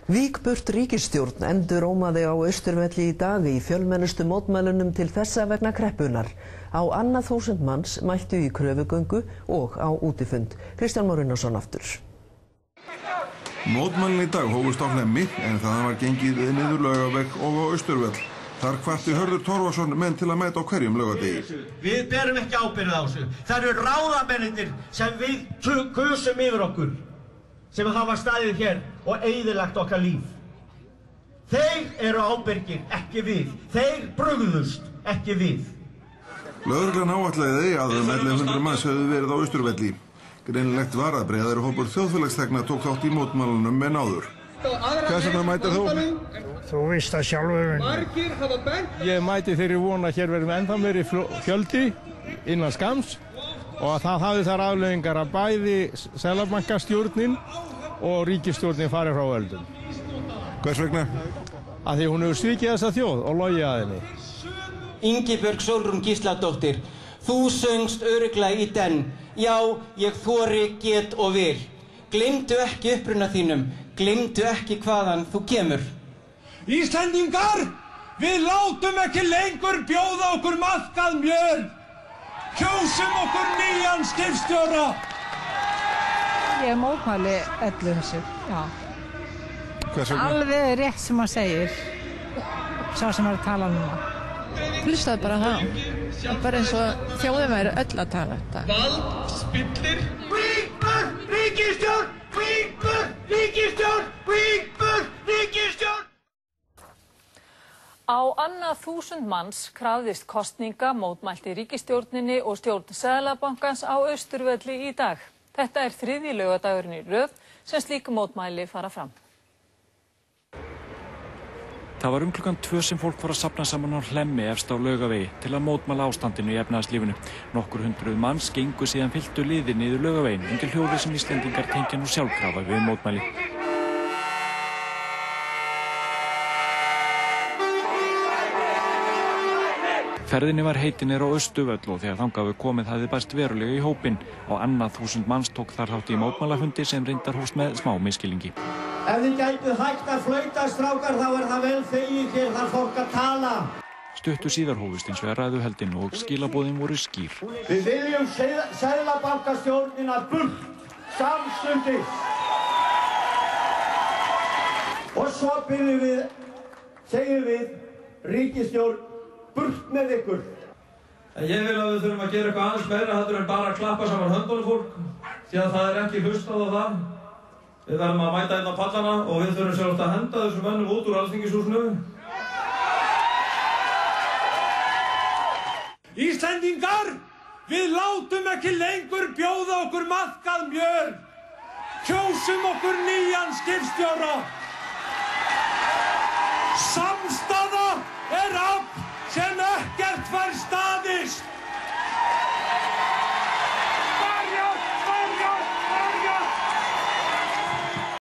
Vík burt ríkisstjórn endurómaði á Austurvelli í dag í fjölmennustu mótmælunum til þessa vegna kreppunnar. Á annað 1000 manns mættu í kröfugöngu og á útifund. Kristján Már Unnarsson aftur. Mótmælin í dag hófust á Hlemmi en það var gengið niður Laugaveg og á Austurvöll. Þar hvatti Hörður Torfason menn til að mæta á hverjum laugardegi. Við berum ekki ábyrgð á þessu. Það eru ráðamennirnir sem við kusum yfir okkur, sem hafa staðið hér og eyðilagt okkar líf. Þeir eru ábyrgir, ekki við. Þeir brugðust, ekki við. Lögreglan áætlaði að 1100 manns hefðu verið á Austurvelli. Greinilegt var að breiðari hópur þjóðfélagsþegna tók þátt í mótmælunum en áður. Hvers vegna mætir þú? Þú veist það sjálfur. Ég mæti þeirri von að hér verðum ennþá meiri fjöldi innan skamms og að það hafi þar afleiðingar að bæði Seðlabankastjórnin og ríkisstjórnin fari frá völdum. Hvers vegna? Að því hún hefur svikið þessa þjóð og logið að henni. Ingibjörg Sólrún Gísladóttir, þú söngst örugglega í den. Já, ég þori, get og vil. Gleymdu ekki uppruna þínum, gleymdu ekki hvaðan þú kemur. Íslendingar, við látum ekki lengur bjóða okkur maðkað mjöl. Kjósum okkur nýjan skipstjóra. Ég mótmæli öllu þessu, já. Hvers vegna? Alveg rétt sem hann segir, sá sem er að tala núna. Hlustaðu bara það. Það er bara eins og þjóðin væri öll að tala þetta. Vald spillir. Vík burt ríkisstjórn! Vík burt ríkisstjórn! Vík burt ríkisstjórn! Á annað 1000 manns krafðist kosninga, mótmælti ríkisstjórninni og stjórn Seðlabankans á Austurvelli í dag. Þetta er 3. laugardagurinn í röð sem slík mótmæli fara fram. Það var klukkan 2 sem fólk var að safna saman á Hlemmi efst á Laugavegi til að mótmæla ástandinu í efnahagslífinu. Nokkur hundruð manns gengu síðan fylktu liði niður Laugaveginn undir hljóði sem Íslendingar tengja nú sjálfkrafa við mótmæli. Ferðinni var heitin á Austurvöll og þegar þangað við komið hafði bæst verulega í hópinn. Á annað 1000 manns tók þar þátt í mótmælafundi sem reyndar hófst með smá misskilningi. Ef þið gætuð hægt að flauta, strákar, þá er það vel þegið hér, þar fólk að tala. Stuttu síðar hófust hins vegar ræðuheldin og skilaboðin voru skýr. Við viljum Seðlabankastjórnina burt, samstundis. Og svo segjum við, ríkisstjórn, burt með ykkur. Ég vil að við þurfum að gera eitthvað aðeins meira heldur en bara að klappa saman höndunum fólk, því að það er ekki hlustað á það. Við verðum að mæta inn á pallana og við þurfum sjálfsagt að henda þessum mönnum út úr Alþingishúsinu. Íslendingar, við látum ekki lengur bjóða okkur maðkað mjöl. Kjósum okkur nýjan skipstjóra.